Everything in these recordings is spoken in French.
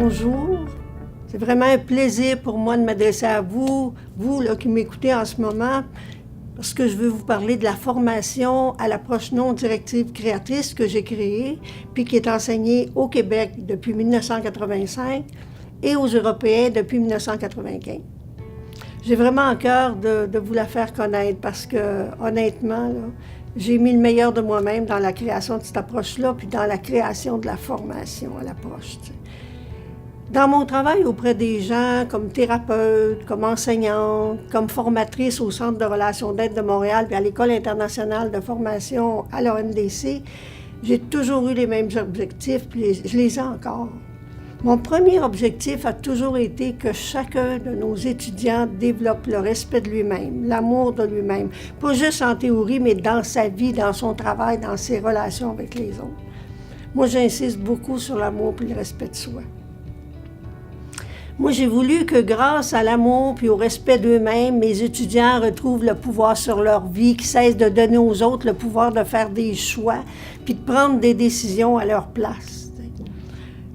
Bonjour, c'est vraiment un plaisir pour moi de m'adresser à vous, là, qui m'écoutez en ce moment, parce que je veux vous parler de la formation à l'approche non directive créatrice que j'ai créée, puis qui est enseignée au Québec depuis 1985 et aux Européens depuis 1995. J'ai vraiment à cœur de vous la faire connaître parce que, honnêtement, là, j'ai mis le meilleur de moi-même dans la création de cette approche-là, puis dans la création de la formation à l'approche. T'sais. Dans mon travail auprès des gens, comme thérapeute, comme enseignante, comme formatrice au Centre de relations d'aide de Montréal puis à l'École internationale de formation à l'ONDC, j'ai toujours eu les mêmes objectifs, puis je les ai encore. Mon premier objectif a toujours été que chacun de nos étudiants développe le respect de lui-même, l'amour de lui-même, pas juste en théorie, mais dans sa vie, dans son travail, dans ses relations avec les autres. Moi, j'insiste beaucoup sur l'amour et le respect de soi. Moi, j'ai voulu que grâce à l'amour puis au respect d'eux-mêmes, mes étudiants retrouvent le pouvoir sur leur vie, qu'ils cessent de donner aux autres le pouvoir de faire des choix puis de prendre des décisions à leur place.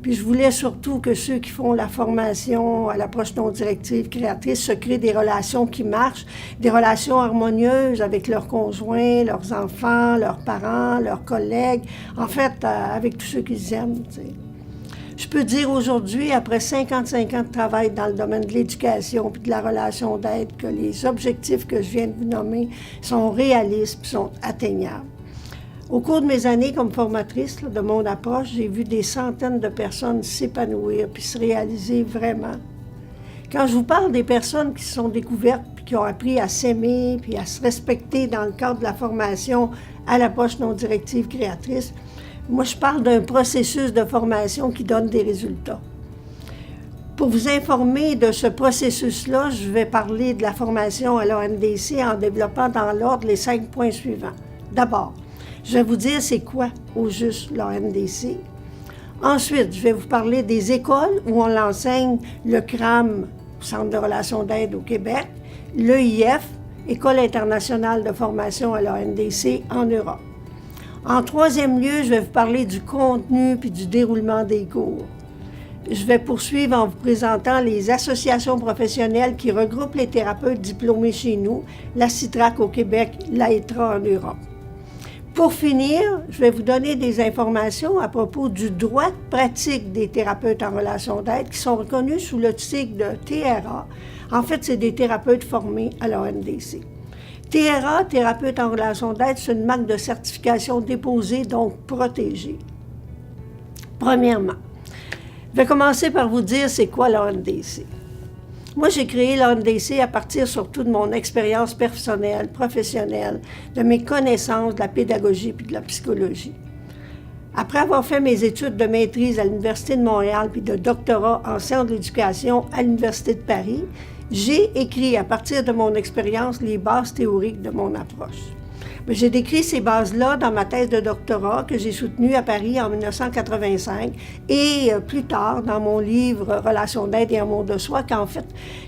Puis je voulais surtout que ceux qui font la formation à l'approche non directive créatrice se créent des relations qui marchent, des relations harmonieuses avec leurs conjoints, leurs enfants, leurs parents, leurs collègues, en fait, avec tous ceux qu'ils aiment, tu sais. Je peux dire aujourd'hui, après 55 ans de travail dans le domaine de l'éducation et de la relation d'aide, que les objectifs que je viens de vous nommer sont réalistes et sont atteignables. Au cours de mes années comme formatrice de mon approche, j'ai vu des centaines de personnes s'épanouir puis se réaliser vraiment. Quand je vous parle des personnes qui se sont découvertes puis qui ont appris à s'aimer puis à se respecter dans le cadre de la formation à l'approche non directive créatrice, moi, je parle d'un processus de formation qui donne des résultats. Pour vous informer de ce processus-là, je vais parler de la formation à l'ONDC en développant dans l'ordre les 5 points suivants. D'abord, je vais vous dire c'est quoi au juste l'ONDC. Ensuite, je vais vous parler des écoles où on l'enseigne, le CRAM, Centre de relations d'aide au Québec, l'EIF, École internationale de formation à l'ONDC en Europe. En troisième lieu, je vais vous parler du contenu puis du déroulement des cours. Je vais poursuivre en vous présentant les associations professionnelles qui regroupent les thérapeutes diplômés chez nous, la CITRAC au Québec, l'AETRA en Europe. Pour finir, je vais vous donner des informations à propos du droit de pratique des thérapeutes en relation d'aide qui sont reconnus sous le titre de TRA. En fait, c'est des thérapeutes formés à l'ONDC. TRA, thérapeute en relation d'aide, c'est une marque de certification déposée, donc protégée. Premièrement, je vais commencer par vous dire c'est quoi l'ONDC. Moi, j'ai créé l'ONDC à partir surtout de mon expérience personnelle, professionnelle, de mes connaissances de la pédagogie puis de la psychologie. Après avoir fait mes études de maîtrise à l'Université de Montréal puis de doctorat en sciences de l'éducation à l'Université de Paris, j'ai écrit à partir de mon expérience les bases théoriques de mon approche. J'ai décrit ces bases-là dans ma thèse de doctorat que j'ai soutenue à Paris en 1985 et plus tard dans mon livre « Relations d'aide et amour de soi »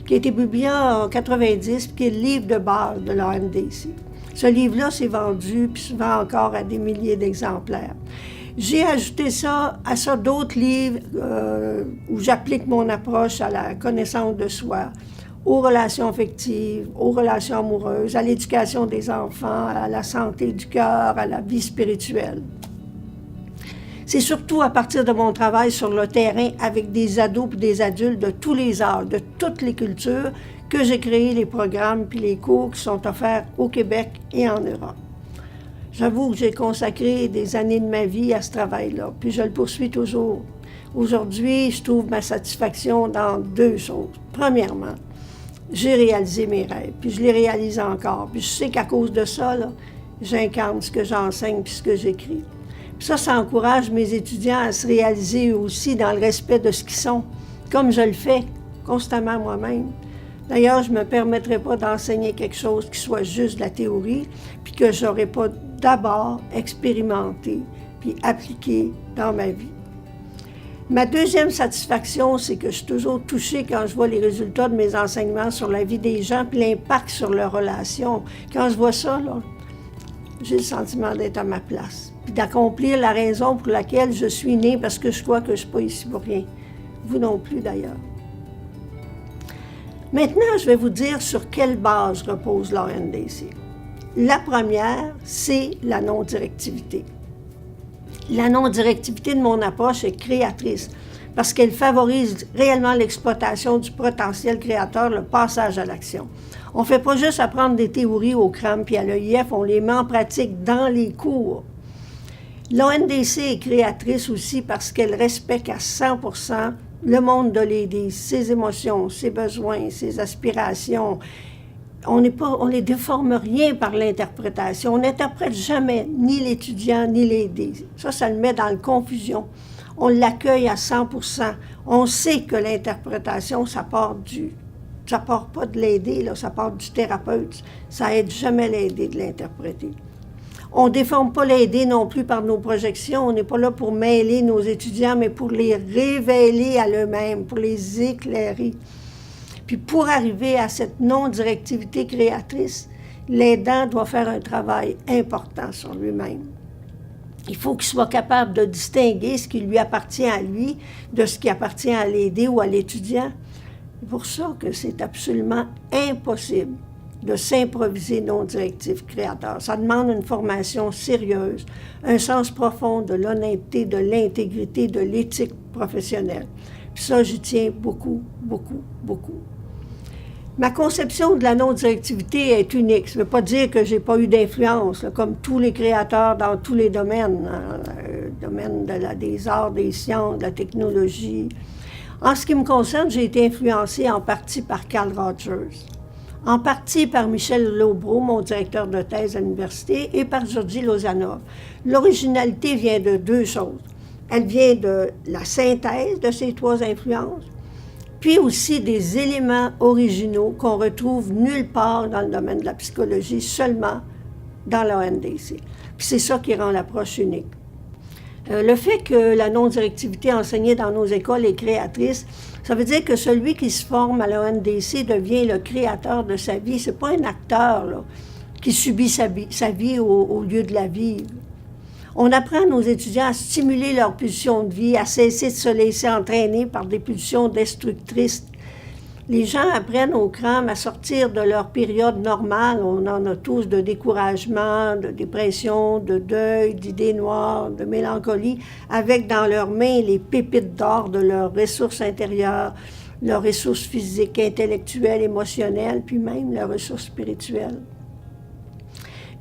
qui a été publié en 1990 qui est le livre de base de l'ONDC. Ce livre-là s'est vendu puis se vend encore à des milliers d'exemplaires. J'ai ajouté à ça d'autres livres où j'applique mon approche à la connaissance de soi, aux relations affectives, aux relations amoureuses, à l'éducation des enfants, à la santé du cœur, à la vie spirituelle. C'est surtout à partir de mon travail sur le terrain avec des ados et des adultes de tous les âges, de toutes les cultures, que j'ai créé les programmes puis les cours qui sont offerts au Québec et en Europe. J'avoue que j'ai consacré des années de ma vie à ce travail-là, puis je le poursuis toujours. Aujourd'hui, je trouve ma satisfaction dans 2 choses. Premièrement, j'ai réalisé mes rêves, puis je les réalise encore. Puis je sais qu'à cause de ça, là, j'incarne ce que j'enseigne puis ce que j'écris. Puis ça encourage mes étudiants à se réaliser aussi dans le respect de ce qu'ils sont, comme je le fais constamment moi-même. D'ailleurs, je ne me permettrai pas d'enseigner quelque chose qui soit juste de la théorie, puis que je n'aurais pas d'abord expérimenté puis appliqué dans ma vie. Ma deuxième satisfaction, c'est que je suis toujours touchée quand je vois les résultats de mes enseignements sur la vie des gens puis l'impact sur leurs relations. Quand je vois ça, là, j'ai le sentiment d'être à ma place puis d'accomplir la raison pour laquelle je suis née parce que je crois que je ne suis pas ici pour rien. Vous non plus d'ailleurs. Maintenant, je vais vous dire sur quelle base repose l'ANDC. La première, c'est la non-directivité. La non-directivité de mon approche est créatrice parce qu'elle favorise réellement l'exploitation du potentiel créateur, le passage à l'action. On ne fait pas juste apprendre des théories au CRAM puis à l'EIF, on les met en pratique dans les cours. L'ONDC est créatrice aussi parce qu'elle respecte à 100% le monde de l'aider, ses émotions, ses besoins, ses aspirations. On ne déforme rien par l'interprétation. On n'interprète jamais ni l'étudiant ni l'aidé. Ça le met dans la confusion. On l'accueille à 100%. On sait que l'interprétation, ça part pas de l'aidé, ça part du thérapeute. Ça aide jamais l'aidé de l'interpréter. On ne déforme pas l'aidé non plus par nos projections. On n'est pas là pour mêler nos étudiants, mais pour les révéler à eux-mêmes, pour les éclairer. Puis pour arriver à cette non-directivité créatrice, l'aidant doit faire un travail important sur lui-même. Il faut qu'il soit capable de distinguer ce qui lui appartient à lui de ce qui appartient à l'aidé ou à l'étudiant. C'est pour ça que c'est absolument impossible de s'improviser non-directif créateur. Ça demande une formation sérieuse, un sens profond de l'honnêteté, de l'intégrité, de l'éthique professionnelle. Puis ça, j'y tiens beaucoup, beaucoup, beaucoup. Ma conception de la non-directivité est unique. Ça ne veut pas dire que je n'ai pas eu d'influence, comme tous les créateurs dans tous les domaines, domaine des arts, des sciences, de la technologie. En ce qui me concerne, j'ai été influencée en partie par Carl Rogers, en partie par Michel Lobreau, mon directeur de thèse à l'université, et par Georgi Lozanov. L'originalité vient de deux choses. Elle vient de la synthèse de ces trois influences, puis aussi des éléments originaux qu'on retrouve nulle part dans le domaine de la psychologie, seulement dans l'ANDC. Puis c'est ça qui rend l'approche unique. Le fait que la non-directivité enseignée dans nos écoles est créatrice, ça veut dire que celui qui se forme à l'ANDC devient le créateur de sa vie. Ce n'est pas un acteur là, qui subit sa vie au lieu de la vivre. On apprend à nos étudiants à stimuler leur pulsion de vie, à cesser de se laisser entraîner par des pulsions destructrices. Les gens apprennent au CRAM à sortir de leur période normale. On en a tous de découragement, de dépression, de deuil, d'idées noires, de mélancolie, avec dans leurs mains les pépites d'or de leurs ressources intérieures, leurs ressources physiques, intellectuelles, émotionnelles, puis même leurs ressources spirituelles.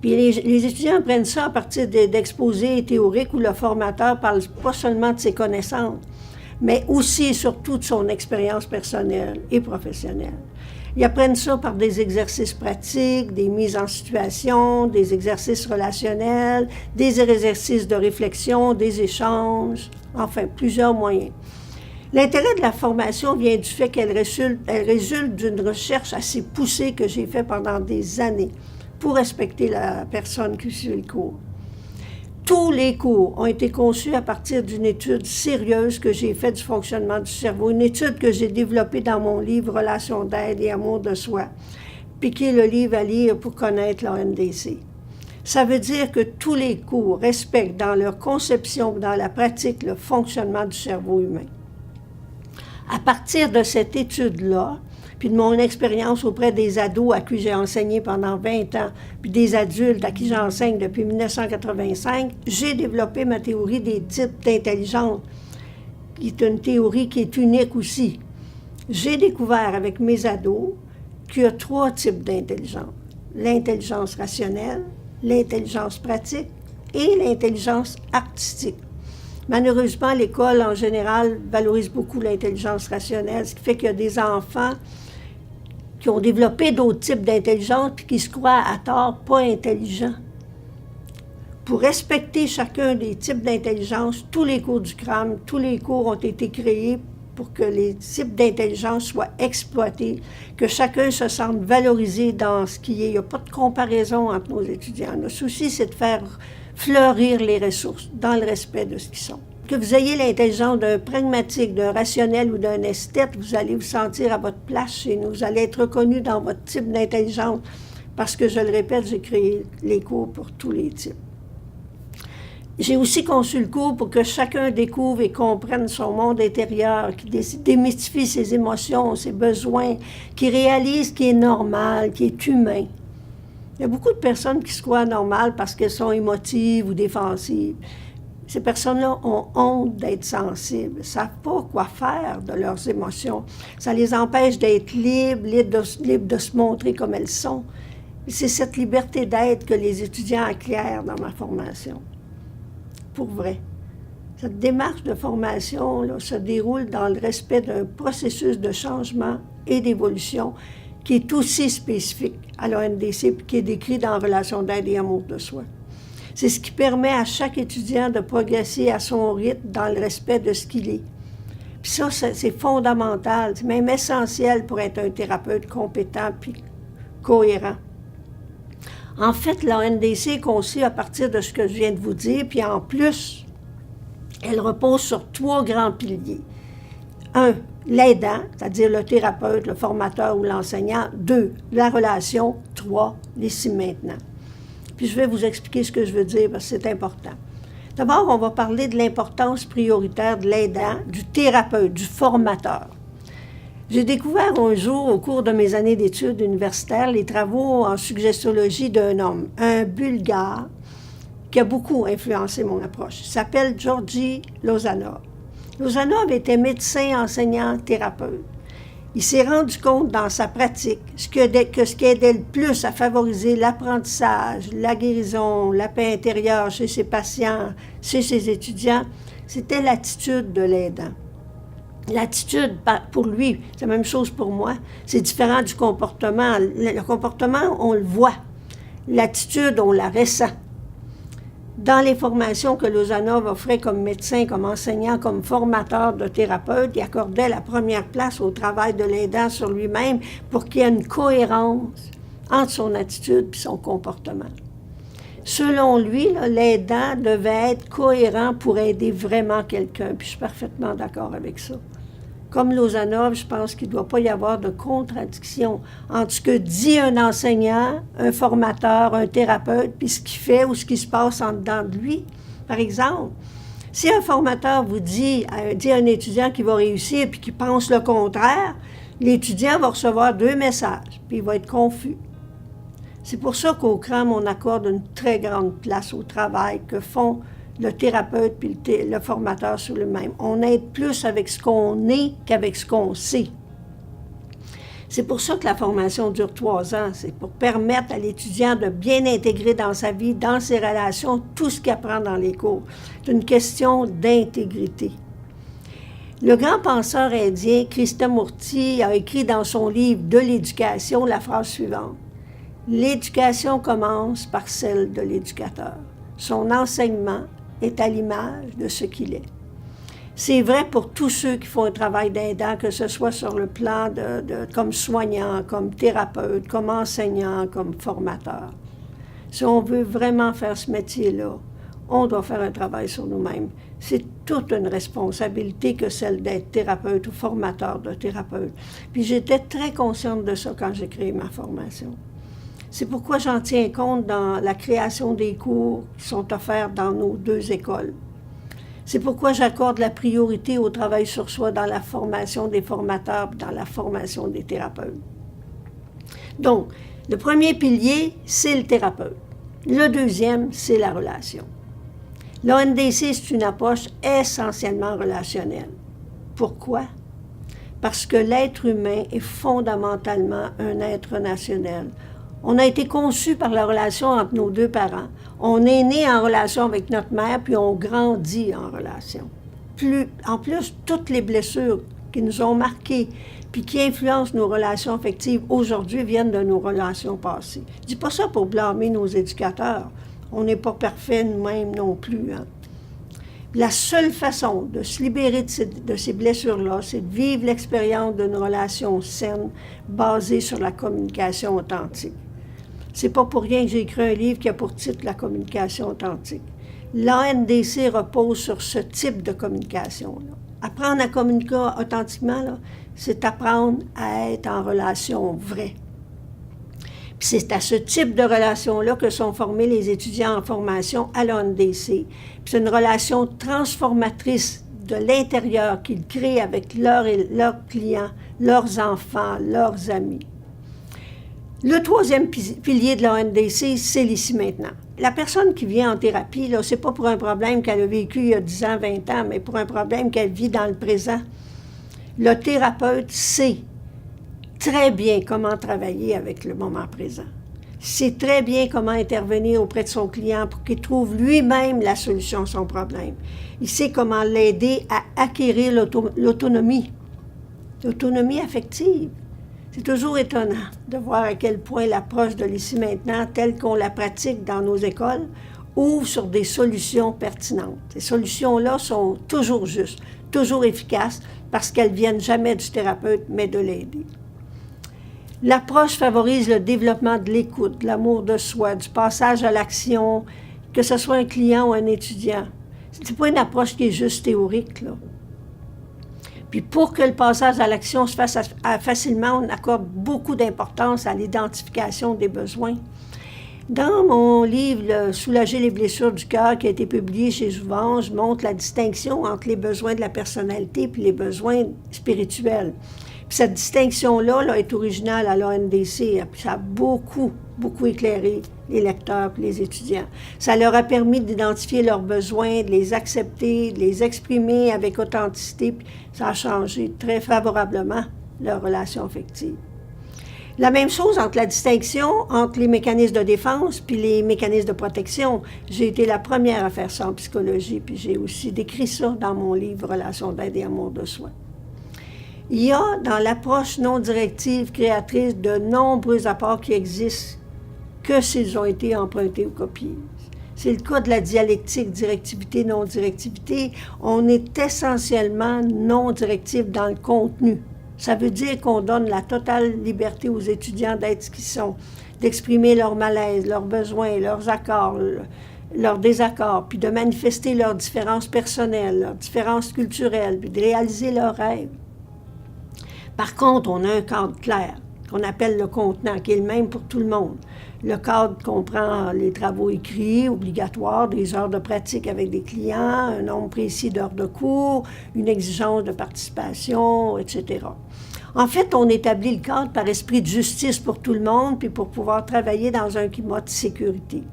Puis les étudiants apprennent ça à partir d'exposés théoriques où le formateur parle pas seulement de ses connaissances, mais aussi et surtout de son expérience personnelle et professionnelle. Ils apprennent ça par des exercices pratiques, des mises en situation, des exercices relationnels, des exercices de réflexion, des échanges, enfin plusieurs moyens. L'intérêt de la formation vient du fait qu'elle résulte d'une recherche assez poussée que j'ai faite pendant des années pour respecter la personne qui suit le cours. Tous les cours ont été conçus à partir d'une étude sérieuse que j'ai faite du fonctionnement du cerveau, une étude que j'ai développée dans mon livre « Relations d'aide et amour de soi », puis qui est le livre à lire pour connaître l'ANDC. Ça veut dire que tous les cours respectent dans leur conception, dans la pratique, le fonctionnement du cerveau humain. À partir de cette étude-là, puis de mon expérience auprès des ados à qui j'ai enseigné pendant 20 ans, puis des adultes à qui j'enseigne depuis 1985, j'ai développé ma théorie des types d'intelligence, qui est une théorie qui est unique aussi. J'ai découvert avec mes ados qu'il y a 3 types d'intelligence. L'intelligence rationnelle, l'intelligence pratique et l'intelligence artistique. Malheureusement, l'école, en général, valorise beaucoup l'intelligence rationnelle, ce qui fait qu'il y a des enfants qui ont développé d'autres types d'intelligence et qui se croient à tort pas intelligents. Pour respecter chacun des types d'intelligence, tous les cours du CRAM, tous les cours ont été créés pour que les types d'intelligence soient exploités, que chacun se sente valorisé dans ce qui est. Il n'y a pas de comparaison entre nos étudiants. Notre souci, c'est de faire fleurir les ressources dans le respect de ce qu'ils sont. Que vous ayez l'intelligence d'un pragmatique, d'un rationnel ou d'un esthète, vous allez vous sentir à votre place chez nous. Vous allez être reconnu dans votre type d'intelligence parce que, je le répète, j'ai créé les cours pour tous les types. J'ai aussi conçu le cours pour que chacun découvre et comprenne son monde intérieur, qui démystifie ses émotions, ses besoins, qui réalise qu'il est normal, qu'il est humain. Il y a beaucoup de personnes qui se croient normales parce qu'elles sont émotives ou défensives. Ces personnes-là ont honte d'être sensibles, ne savent pas quoi faire de leurs émotions. Ça les empêche d'être libres de se montrer comme elles sont. Et c'est cette liberté d'être que les étudiants acquièrent dans ma formation. Pour vrai. Cette démarche de formation là, se déroule dans le respect d'un processus de changement et d'évolution qui est aussi spécifique à l'ONDC et qui est décrit dans Relation d'aide et amour de soi. C'est ce qui permet à chaque étudiant de progresser à son rythme dans le respect de ce qu'il est. Puis ça, c'est fondamental, c'est même essentiel pour être un thérapeute compétent puis cohérent. En fait, la ONDC est conçue à partir de ce que je viens de vous dire, puis en plus, elle repose sur 3 grands piliers. 1, l'aidant, c'est-à-dire le thérapeute, le formateur ou l'enseignant. 2, la relation. 3, l'ici maintenant. Puis je vais vous expliquer ce que je veux dire parce que c'est important. D'abord, on va parler de l'importance prioritaire de l'aidant, du thérapeute, du formateur. J'ai découvert un jour, au cours de mes années d'études universitaires, les travaux en suggestiologie d'un homme, un Bulgare, qui a beaucoup influencé mon approche. Il s'appelle Georgi Lozanov. Lozanov était médecin, enseignant, thérapeute. Il s'est rendu compte dans sa pratique que ce qui aidait le plus à favoriser l'apprentissage, la guérison, la paix intérieure chez ses patients, chez ses étudiants, c'était l'attitude de l'aidant. L'attitude, pour lui, c'est la même chose pour moi, c'est différent du comportement. Le comportement, on le voit. L'attitude, on la ressent. Dans les formations que Lozanov offrait comme médecin, comme enseignant, comme formateur de thérapeute, il accordait la première place au travail de l'aidant sur lui-même pour qu'il y ait une cohérence entre son attitude et son comportement. Selon lui, l'aidant devait être cohérent pour aider vraiment quelqu'un, puis je suis parfaitement d'accord avec ça. Comme Lozanov, je pense qu'il ne doit pas y avoir de contradiction entre ce que dit un enseignant, un formateur, un thérapeute, puis ce qu'il fait ou ce qui se passe en dedans de lui. Par exemple, si un formateur vous dit à un étudiant qui va réussir puis qui pense le contraire, l'étudiant va recevoir 2 messages, puis il va être confus. C'est pour ça qu'au CRAM, on accorde une très grande place au travail que font le thérapeute puis le formateur sur lui-même. On aide plus avec ce qu'on est qu'avec ce qu'on sait. C'est pour ça que la formation dure 3 ans. C'est pour permettre à l'étudiant de bien intégrer dans sa vie, dans ses relations, tout ce qu'il apprend dans les cours. C'est une question d'intégrité. Le grand penseur indien Krishnamurti a écrit dans son livre « De l'éducation » la phrase suivante. « L'éducation commence par celle de l'éducateur. Son enseignement est à l'image de ce qu'il est. » C'est vrai pour tous ceux qui font un travail d'aidant, que ce soit sur le plan comme soignant, comme thérapeute, comme enseignant, comme formateur. Si on veut vraiment faire ce métier-là, on doit faire un travail sur nous-mêmes. C'est toute une responsabilité que celle d'être thérapeute ou formateur de thérapeute. Puis j'étais très consciente de ça quand j'ai créé ma formation. C'est pourquoi j'en tiens compte dans la création des cours qui sont offerts dans nos 2 écoles. C'est pourquoi j'accorde la priorité au travail sur soi dans la formation des formateurs et dans la formation des thérapeutes. Donc, le premier pilier, c'est le thérapeute. Le deuxième, c'est la relation. L'ONDC, c'est une approche essentiellement relationnelle. Pourquoi? Parce que l'être humain est fondamentalement un être relationnel. On a été conçu par la relation entre nos 2 parents. On est né en relation avec notre mère, puis on grandit en relation. En plus, toutes les blessures qui nous ont marquées, puis qui influencent nos relations affectives aujourd'hui, viennent de nos relations passées. Je ne dis pas ça pour blâmer nos éducateurs. On n'est pas parfaits nous-mêmes non plus. Hein? La seule façon de se libérer de ces blessures-là, c'est de vivre l'expérience d'une relation saine basée sur la communication authentique. C'est pas pour rien que j'ai écrit un livre qui a pour titre « La communication authentique ». L'ANDC repose sur ce type de communication-là. Apprendre à communiquer authentiquement, là, c'est apprendre à être en relation vraie. Puis c'est à ce type de relation-là que sont formés les étudiants en formation à l'ONDC. Puis c'est une relation transformatrice de l'intérieur qu'ils créent avec leurs clients, leurs enfants, leurs amis. Le troisième pilier de l'ONDC, c'est l'ici maintenant. La personne qui vient en thérapie, là, c'est pas pour un problème qu'elle a vécu il y a 10 ans, 20 ans, mais pour un problème qu'elle vit dans le présent. Le thérapeute sait très bien comment travailler avec le moment présent. Sait très bien comment intervenir auprès de son client pour qu'il trouve lui-même la solution à son problème. Il sait comment l'aider à acquérir l'autonomie affective. C'est toujours étonnant de voir à quel point l'approche de l'ici maintenant, telle qu'on la pratique dans nos écoles, ouvre sur des solutions pertinentes. Ces solutions-là sont toujours justes, toujours efficaces, parce qu'elles ne viennent jamais du thérapeute, mais de l'aider. L'approche favorise le développement de l'écoute, de l'amour de soi, du passage à l'action, que ce soit un client ou un étudiant. Ce n'est pas une approche qui est juste théorique, là. Puis pour que le passage à l'action se fasse facilement, on accorde beaucoup d'importance à l'identification des besoins. Dans mon livre « Soulager les blessures du cœur » qui a été publié chez Jouvence, je montre la distinction entre les besoins de la personnalité et les besoins spirituels. Puis cette distinction-là là, est originale à l'ONDC. Ça a beaucoup éclairé les lecteurs et les étudiants. Ça leur a permis d'identifier leurs besoins, de les accepter, de les exprimer avec authenticité. Puis ça a changé très favorablement leur relation affective. La même chose entre la distinction entre les mécanismes de défense puis les mécanismes de protection. J'ai été la première à faire ça en psychologie, puis j'ai aussi décrit ça dans mon livre « Relations d'aide et amour de soi ». Il y a dans l'approche non directive créatrice de nombreux apports qui existent que s'ils ont été empruntés ou copiés. C'est le cas de la dialectique directivité-non-directivité. On est essentiellement non-directif dans le contenu. Ça veut dire qu'on donne la totale liberté aux étudiants d'être ce qu'ils sont, d'exprimer leur malaise, leurs besoins, leurs accords, leurs désaccords, puis de manifester leurs différences personnelles, leurs différences culturelles, puis de réaliser leurs rêves. Par contre, on a un cadre clair, qu'on appelle le contenant, qui est le même pour tout le monde. Le cadre comprend les travaux écrits, obligatoires, des heures de pratique avec des clients, un nombre précis d'heures de cours, une exigence de participation, etc. En fait, on établit le cadre par esprit de justice pour tout le monde, puis pour pouvoir travailler dans un climat de sécurité.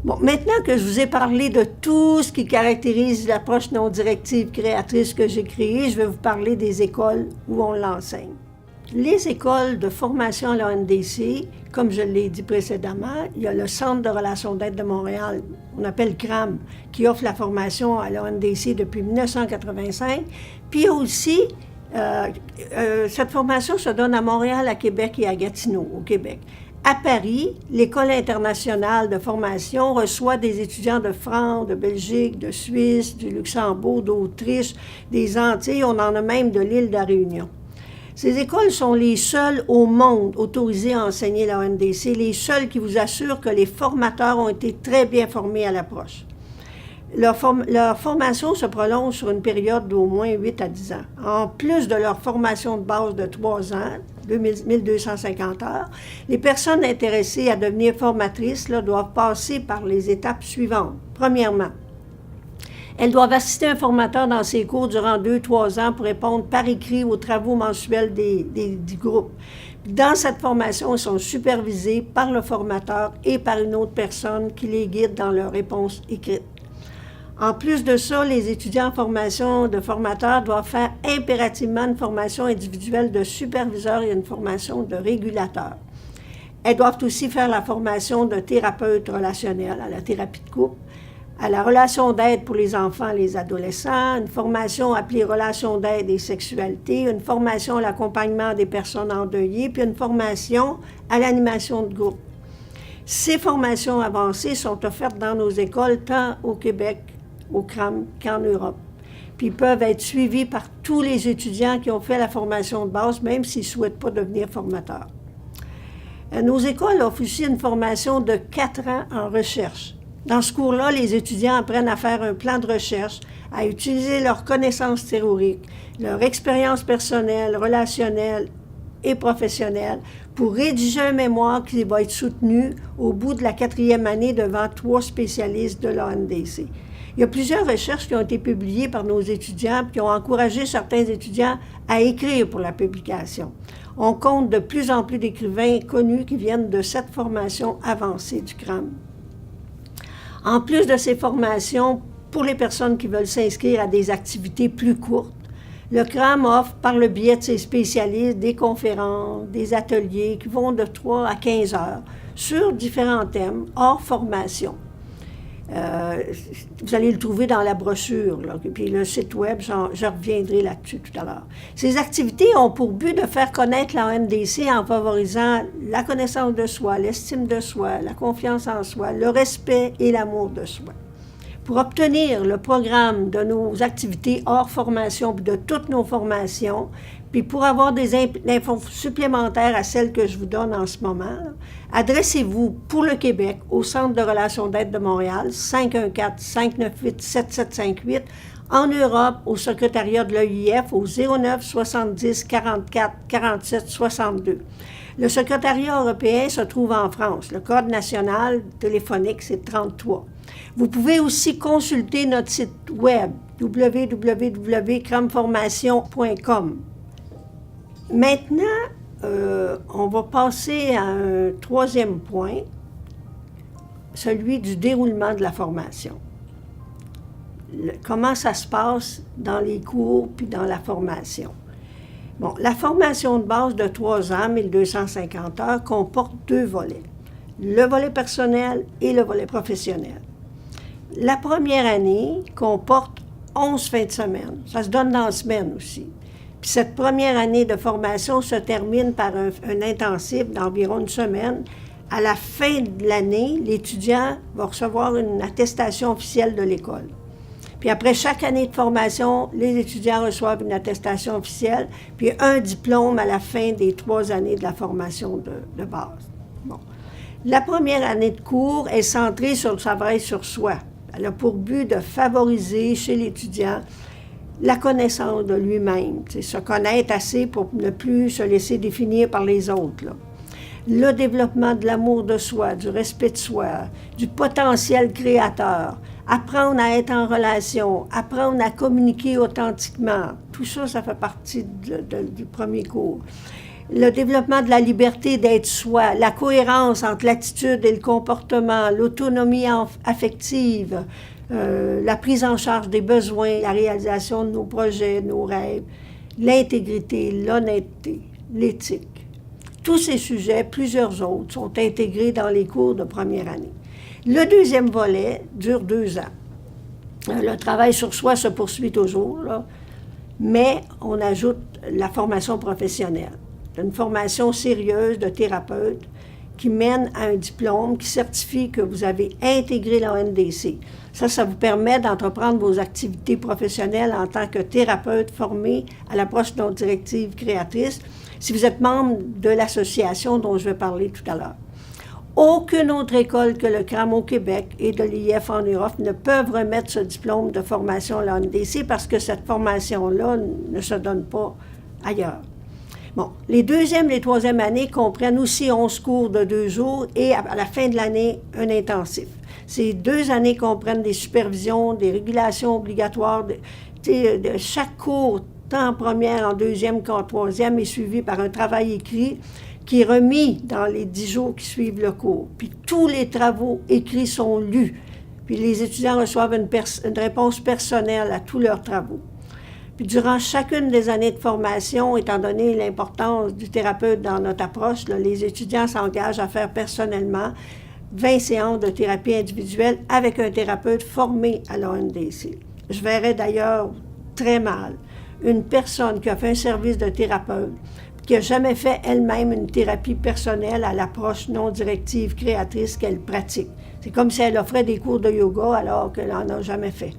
Bon, maintenant que je vous ai parlé de tout ce qui caractérise l'approche non directive créatrice que j'ai créée, je vais vous parler des écoles où on l'enseigne. Les écoles de formation à l'ONDC, comme je l'ai dit précédemment, il y a le Centre de relations d'aide de Montréal, on appelle CRAM, qui offre la formation à l'ONDC depuis 1985. Puis il y a aussi, cette formation se donne à Montréal, à Québec et à Gatineau, au Québec. À Paris, l'École internationale de formation reçoit des étudiants de France, de Belgique, de Suisse, du Luxembourg, d'Autriche, des Antilles, on en a même de l'île de la Réunion. Ces écoles sont les seules au monde autorisées à enseigner la ONDC, les seules qui vous assurent que les formateurs ont été très bien formés à l'approche. Leur formation se prolonge sur une période d'au moins 8 à 10 ans. En plus de leur formation de base de 3 ans, 1250 heures, les personnes intéressées à devenir formatrices là, doivent passer par les étapes suivantes. Premièrement, elles doivent assister un formateur dans ses cours durant 2-3 ans pour répondre par écrit aux travaux mensuels du groupe. Dans cette formation, elles sont supervisées par le formateur et par une autre personne qui les guide dans leurs réponses écrites. En plus de ça, les étudiants en formation de formateurs doivent faire impérativement une formation individuelle de superviseur et une formation de régulateur. Elles doivent aussi faire la formation de thérapeute relationnel à la thérapie de couple, à la relation d'aide pour les enfants et les adolescents, une formation appelée relation d'aide et sexualité, une formation à l'accompagnement des personnes endeuillées, puis une formation à l'animation de groupe. Ces formations avancées sont offertes dans nos écoles tant au Québec, au CRAM, qu'en Europe. Puis peuvent être suivis par tous les étudiants qui ont fait la formation de base, même s'ils ne souhaitent pas devenir formateurs. Nos écoles offrent aussi une formation de 4 ans en recherche. Dans ce cours-là, les étudiants apprennent à faire un plan de recherche, à utiliser leurs connaissances théoriques, leur expérience personnelle, relationnelle et professionnelle pour rédiger un mémoire qui va être soutenu au bout de la 4e année devant 3 spécialistes de l'ANDC. Il y a plusieurs recherches qui ont été publiées par nos étudiants et qui ont encouragé certains étudiants à écrire pour la publication. On compte de plus en plus d'écrivains connus qui viennent de cette formation avancée du CRAM. En plus de ces formations, pour les personnes qui veulent s'inscrire à des activités plus courtes, le CRAM offre, par le biais de ses spécialistes, des conférences, des ateliers qui vont de 3 à 15 heures sur différents thèmes hors formation. Vous allez le trouver dans la brochure, là, puis le site web, je reviendrai là-dessus tout à l'heure. Ces activités ont pour but de faire connaître la ANDC en favorisant la connaissance de soi, l'estime de soi, la confiance en soi, le respect et l'amour de soi. Pour obtenir le programme de nos activités hors formation puis de toutes nos formations, puis pour avoir des infos supplémentaires à celles que je vous donne en ce moment, là, adressez-vous pour le Québec au Centre de relations d'aide de Montréal, 514-598-7758, en Europe au secrétariat de l'EIF au 09 70 44 47 62. Le secrétariat européen se trouve en France. Le code national téléphonique, c'est 33. Vous pouvez aussi consulter notre site web www.cramformation.com. Maintenant, on va passer à un 3e point, celui du déroulement de la formation. Comment ça se passe dans les cours puis dans la formation. Bon, la formation de base de 3 ans, 1250 heures, comporte 2 volets. Le volet personnel et le volet professionnel. La première année comporte 11 fins de semaine. Ça se donne dans la semaine aussi. Puis cette première année de formation se termine par un intensif d'environ une semaine. À la fin de l'année, l'étudiant va recevoir une attestation officielle de l'école. Puis après chaque année de formation, les étudiants reçoivent une attestation officielle, puis un diplôme à la fin des 3 années de la formation de base. Bon. La première année de cours est centrée sur le travail sur soi. Elle a pour but de favoriser chez l'étudiant la connaissance de lui-même, se connaître assez pour ne plus se laisser définir par les autres, là. Le développement de l'amour de soi, du respect de soi, du potentiel créateur, apprendre à être en relation, apprendre à communiquer authentiquement. Tout ça, ça fait partie du premier cours. Le développement de la liberté d'être soi, la cohérence entre l'attitude et le comportement, l'autonomie affective, la prise en charge des besoins, la réalisation de nos projets, nos rêves, l'intégrité, l'honnêteté, l'éthique. Tous ces sujets, plusieurs autres, sont intégrés dans les cours de première année. Le deuxième volet dure 2 ans. Le travail sur soi se poursuit toujours, là, mais on ajoute la formation professionnelle. Une formation sérieuse de thérapeute qui mène à un diplôme qui certifie que vous avez intégré l'ANDC. Ça vous permet d'entreprendre vos activités professionnelles en tant que thérapeute formé à l'approche non directive créatrice, si vous êtes membre de l'association dont je vais parler tout à l'heure. Aucune autre école que le CRAM au Québec et de l'IF en Europe ne peuvent remettre ce diplôme de formation à l'ANDC parce que cette formation-là ne se donne pas ailleurs. Bon, les 2e et 3e années comprennent aussi 11 cours de 2 jours et à la fin de l'année, un intensif. Ces 2 années comprennent des supervisions, des régulations obligatoires. Chaque cours, tant en première, en 2e qu'en 3e, est suivi par un travail écrit qui est remis dans les 10 jours qui suivent le cours. Puis tous les travaux écrits sont lus. Puis les étudiants reçoivent une réponse personnelle à tous leurs travaux. Puis durant chacune des années de formation, étant donné l'importance du thérapeute dans notre approche, là, les étudiants s'engagent à faire personnellement 20 séances de thérapie individuelle avec un thérapeute formé à l'ANDC. Je verrais d'ailleurs très mal une personne qui a fait un service de thérapeute, qui n'a jamais fait elle-même une thérapie personnelle à l'approche non directive créatrice qu'elle pratique. C'est comme si elle offrait des cours de yoga alors qu'elle n'en a jamais fait.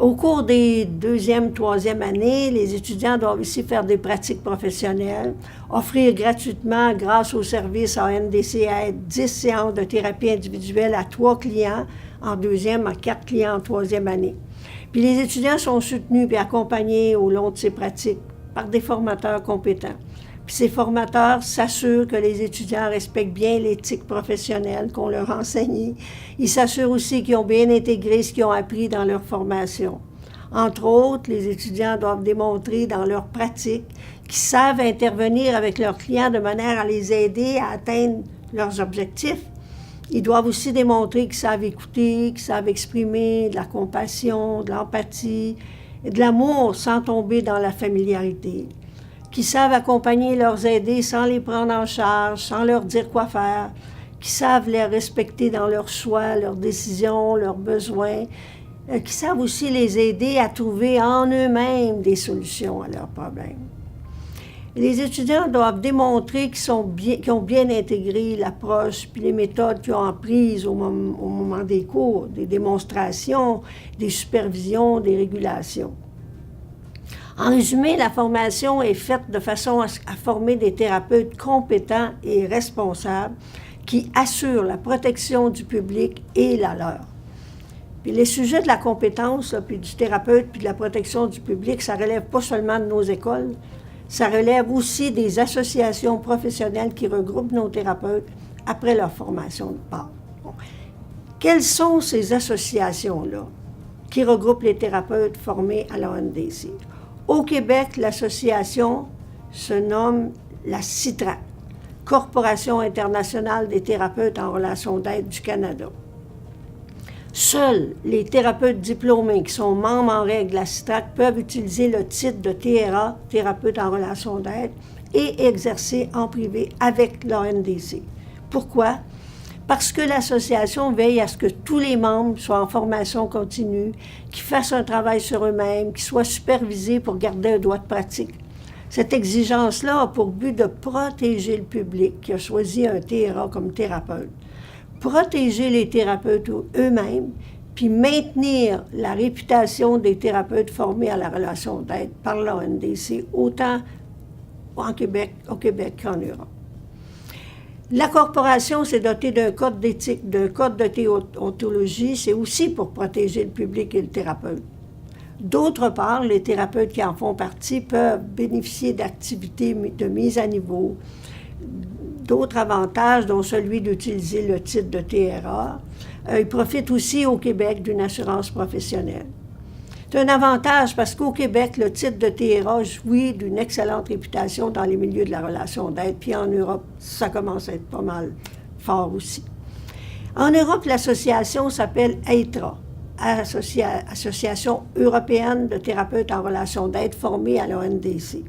Au cours des 2e, 3e années, les étudiants doivent aussi faire des pratiques professionnelles, offrir gratuitement, grâce au service ANDC Aide, 10 séances de thérapie individuelle à 3 clients en 2e, à 4 clients en 3e année. Puis les étudiants sont soutenus et accompagnés au long de ces pratiques par des formateurs compétents. Puis ces formateurs s'assurent que les étudiants respectent bien l'éthique professionnelle qu'on leur a enseignée. Ils s'assurent aussi qu'ils ont bien intégré ce qu'ils ont appris dans leur formation. Entre autres, les étudiants doivent démontrer dans leur pratique qu'ils savent intervenir avec leurs clients de manière à les aider à atteindre leurs objectifs. Ils doivent aussi démontrer qu'ils savent écouter, qu'ils savent exprimer de la compassion, de l'empathie et de l'amour sans tomber dans la familiarité. Qu'ils savent accompagner leurs aidés sans les prendre en charge, sans leur dire quoi faire, qu'ils savent les respecter dans leurs choix, leurs décisions, leurs besoins, qui savent aussi les aider à trouver en eux-mêmes des solutions à leurs problèmes. Les étudiants doivent démontrer qu'ils ont bien intégré l'approche puis les méthodes qu'ils ont apprises au moment des cours, des démonstrations, des supervisions, des régulations. En résumé, la formation est faite de façon à former des thérapeutes compétents et responsables qui assurent la protection du public et la leur. Puis les sujets de la compétence, là, puis du thérapeute, puis de la protection du public, ça relève pas seulement de nos écoles, ça relève aussi des associations professionnelles qui regroupent nos thérapeutes après leur formation de base. Bon. Quelles sont ces associations-là qui regroupent les thérapeutes formés à l'ONDC? Au Québec, l'association se nomme la CITRAC, Corporation internationale des thérapeutes en relation d'aide du Canada. Seuls les thérapeutes diplômés qui sont membres en règle de la CITRAC peuvent utiliser le titre de TRA, thérapeute en relation d'aide, et exercer en privé avec l'ONDC. Pourquoi? Parce que l'association veille à ce que tous les membres soient en formation continue, qu'ils fassent un travail sur eux-mêmes, qu'ils soient supervisés pour garder un droit de pratique. Cette exigence-là a pour but de protéger le public qui a choisi un TRA comme thérapeute, protéger les thérapeutes eux-mêmes, puis maintenir la réputation des thérapeutes formés à la relation d'aide par l'ONDC, autant au Québec qu'en Europe. La corporation s'est dotée d'un code d'éthique, d'un code de déontologie, c'est aussi pour protéger le public et le thérapeute. D'autre part, les thérapeutes qui en font partie peuvent bénéficier d'activités de mise à niveau, d'autres avantages, dont celui d'utiliser le titre de TRA. Ils profitent aussi au Québec d'une assurance professionnelle. C'est un avantage parce qu'au Québec, le titre de TRA jouit d'une excellente réputation dans les milieux de la relation d'aide, puis en Europe, ça commence à être pas mal fort aussi. En Europe, l'association s'appelle EITRA, Association européenne de thérapeutes en relation d'aide formée à l'ONDC.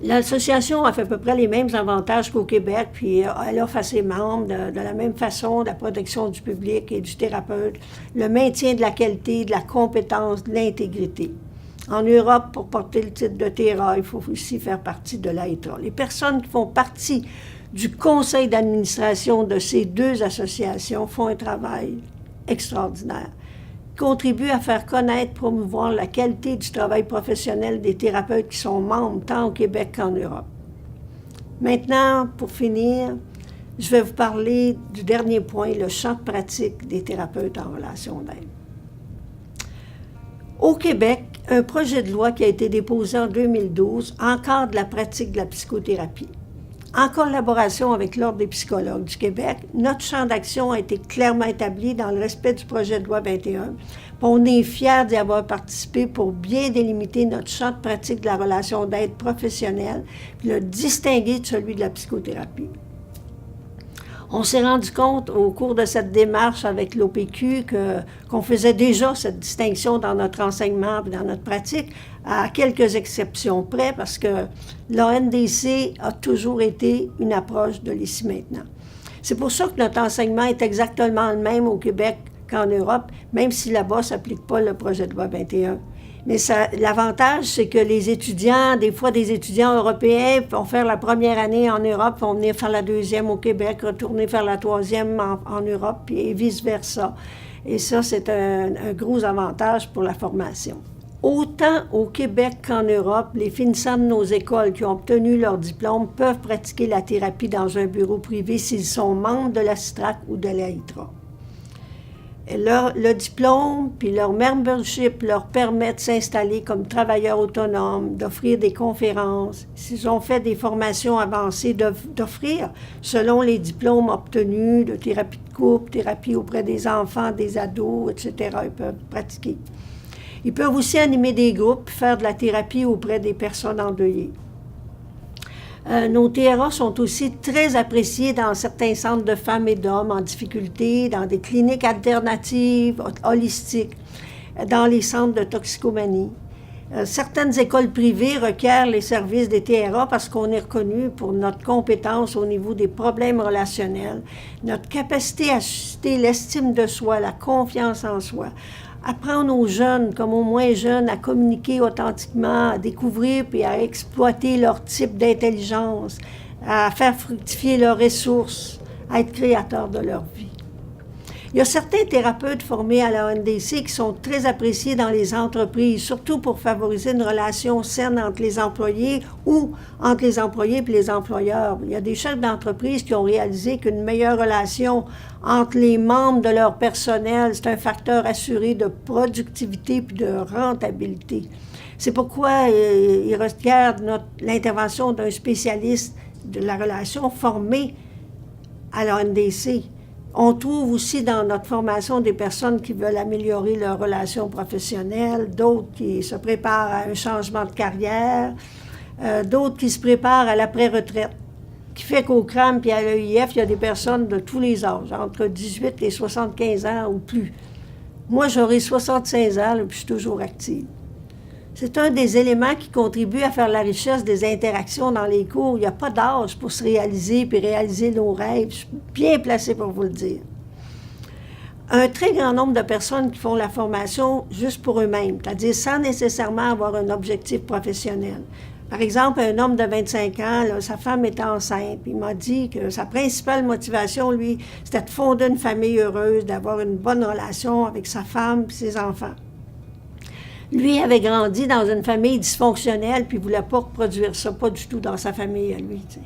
L'association a fait à peu près les mêmes avantages qu'au Québec, puis elle offre à ses membres de la même façon la protection du public et du thérapeute, le maintien de la qualité, de la compétence, de l'intégrité. En Europe, pour porter le titre de TRA, il faut aussi faire partie de l'EITRA. Les personnes qui font partie du conseil d'administration de ces deux associations font un travail extraordinaire, contribue à faire connaître, promouvoir la qualité du travail professionnel des thérapeutes qui sont membres tant au Québec qu'en Europe. Maintenant, pour finir, je vais vous parler du dernier point, le champ de pratique des thérapeutes en relation d'aide. Au Québec, un projet de loi qui a été déposé en 2012 encadre la pratique de la psychothérapie. En collaboration avec l'Ordre des psychologues du Québec, notre champ d'action a été clairement établi dans le respect du projet de loi 21. On est fiers d'y avoir participé pour bien délimiter notre champ de pratique de la relation d'aide professionnelle, puis le distinguer de celui de la psychothérapie. On s'est rendu compte au cours de cette démarche avec l'OPQ qu'on faisait déjà cette distinction dans notre enseignement et dans notre pratique, à quelques exceptions près, parce que l'ONDC a toujours été une approche de l'ici maintenant. C'est pour ça que notre enseignement est exactement le même au Québec qu'en Europe, même si là-bas, ça s'applique pas le projet de loi 21. Mais l'avantage, c'est que les étudiants, des fois des étudiants européens, vont faire la première année en Europe, vont venir faire la deuxième au Québec, retourner faire la troisième en Europe, et vice-versa. Et ça, c'est un gros avantage pour la formation. Autant au Québec qu'en Europe, les finissants de nos écoles qui ont obtenu leur diplôme peuvent pratiquer la thérapie dans un bureau privé s'ils sont membres de la CITRAC ou de l'EITRA. Le diplôme puis leur membership leur permet de s'installer comme travailleurs autonomes, d'offrir des conférences. S'ils ont fait des formations avancées, d'offrir, selon les diplômes obtenus de thérapie de couple, thérapie auprès des enfants, des ados, etc. Ils peuvent pratiquer. Ils peuvent aussi animer des groupes, faire de la thérapie auprès des personnes endeuillées. Nos TRA sont aussi très appréciés dans certains centres de femmes et d'hommes en difficulté, dans des cliniques alternatives, holistiques, dans les centres de toxicomanie. Certaines écoles privées requièrent les services des TRA parce qu'on est reconnu pour notre compétence au niveau des problèmes relationnels, notre capacité à susciter l'estime de soi, la confiance en soi, apprendre aux jeunes, comme aux moins jeunes, à communiquer authentiquement, à découvrir puis à exploiter leur type d'intelligence, à faire fructifier leurs ressources, à être créateurs de leur vie. Il y a certains thérapeutes formés à la ONDC qui sont très appréciés dans les entreprises, surtout pour favoriser une relation saine entre les employés ou entre les employés et les employeurs. Il y a des chefs d'entreprise qui ont réalisé qu'une meilleure relation entre les membres de leur personnel, c'est un facteur assuré de productivité et de rentabilité. C'est pourquoi ils requièrent l'intervention d'un spécialiste de la relation formé à la ONDC. On trouve aussi dans notre formation des personnes qui veulent améliorer leur relation professionnelle, d'autres qui se préparent à un changement de carrière, d'autres qui se préparent à l'après-retraite. Qui fait qu'au CRAM et à l'EIF, il y a des personnes de tous les âges, entre 18 et 75 ans ou plus. Moi, j'aurai 65 ans, puis je suis toujours active. C'est un des éléments qui contribue à faire la richesse des interactions dans les cours. Il n'y a pas d'âge pour se réaliser puis réaliser nos rêves. Je suis bien placée pour vous le dire. Un très grand nombre de personnes qui font la formation juste pour eux-mêmes, c'est-à-dire sans nécessairement avoir un objectif professionnel. Par exemple, un homme de 25 ans, là, sa femme était enceinte. Il m'a dit que sa principale motivation, lui, c'était de fonder une famille heureuse, d'avoir une bonne relation avec sa femme et ses enfants. Lui avait grandi dans une famille dysfonctionnelle, puis il ne voulait pas reproduire ça, pas du tout dans sa famille à lui. T'sais.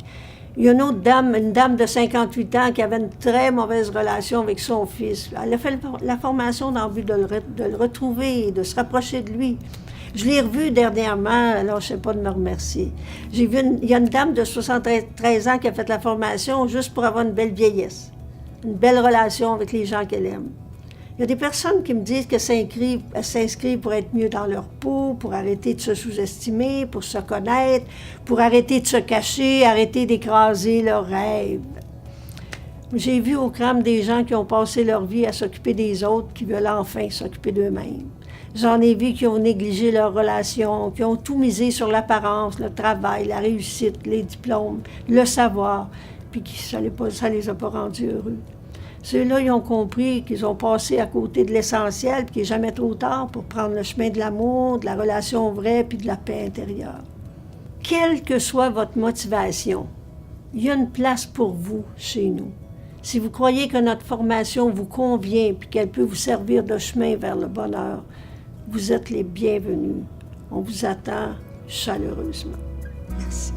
Il y a une dame de 58 ans qui avait une très mauvaise relation avec son fils. Elle a fait la formation dans le but de le retrouver, de se rapprocher de lui. Je l'ai revu dernièrement, alors je ne sais pas de me remercier. Il y a une dame de 73 ans qui a fait la formation juste pour avoir une belle vieillesse, une belle relation avec les gens qu'elle aime. Il y a des personnes qui me disent qu'elles s'inscrivent pour être mieux dans leur peau, pour arrêter de se sous-estimer, pour se connaître, pour arrêter de se cacher, arrêter d'écraser leurs rêves. J'ai vu au CRAM des gens qui ont passé leur vie à s'occuper des autres, qui veulent enfin s'occuper d'eux-mêmes. J'en ai vu qui ont négligé leurs relations, qui ont tout misé sur l'apparence, le travail, la réussite, les diplômes, le savoir, puis ça les a pas rendus heureux. Ceux-là, ils ont compris qu'ils ont passé à côté de l'essentiel, puis qu'il n'est jamais trop tard pour prendre le chemin de l'amour, de la relation vraie, puis de la paix intérieure. Quelle que soit votre motivation, il y a une place pour vous chez nous. Si vous croyez que notre formation vous convient, puis qu'elle peut vous servir de chemin vers le bonheur, vous êtes les bienvenus. On vous attend chaleureusement. Merci.